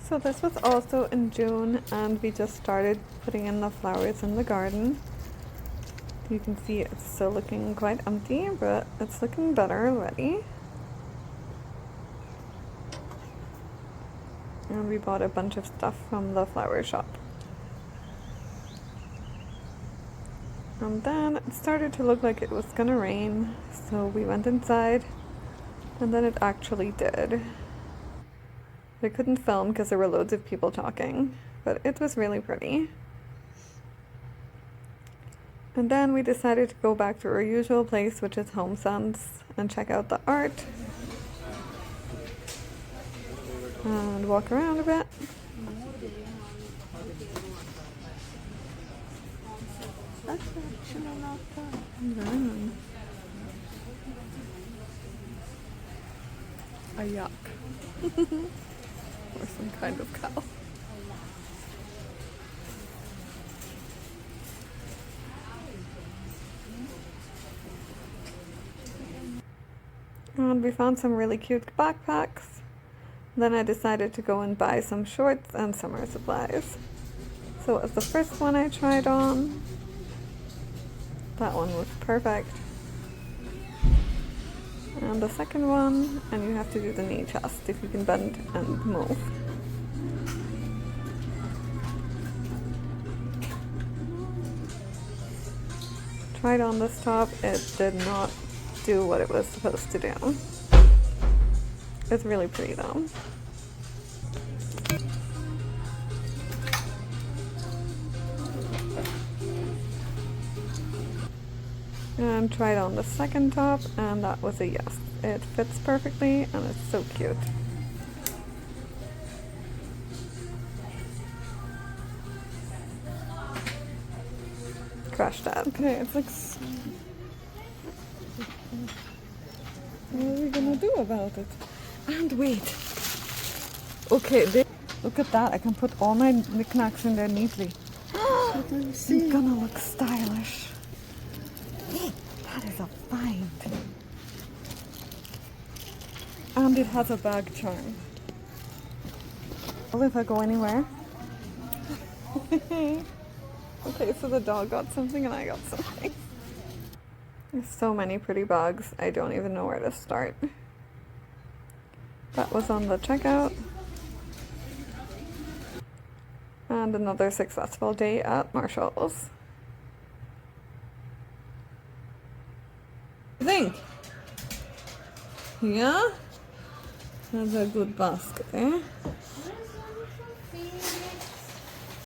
So this was also in June, and we just started putting in the flowers in the garden. You can see it's still looking quite empty, but it's looking better already. And we bought a bunch of stuff from the flower shop. And then it started to look like it was gonna rain, so we went inside, and then it actually did. I couldn't film because there were loads of people talking, but it was really pretty. And then we decided to go back to our usual place, which is Home Sense, and check out the art. And walk around a bit. A yak. Or some kind of cow. And we found some really cute backpacks. Then I decided to go and buy some shorts and summer supplies. So it was the first one I tried on. That one was perfect. And the second one, and you have to do the knee chest if you can bend and move. Tried on this top, it did not do what it was supposed to do. It's really pretty though. And tried on the second top, and that was a yes. It fits perfectly and it's so cute. Crushed that. Okay, it's like... What are we gonna do about it? And wait. Okay, look at that. I can put all my knickknacks in there neatly. It's gonna look stylish. That is a find. And it has a bag charm. Well, if I go anywhere. Okay, so the dog got something and I got something. There's so many pretty bags, I don't even know where to start. That was on the checkout. And another successful day at Marshall's. I think. Yeah? That's a good basket, eh?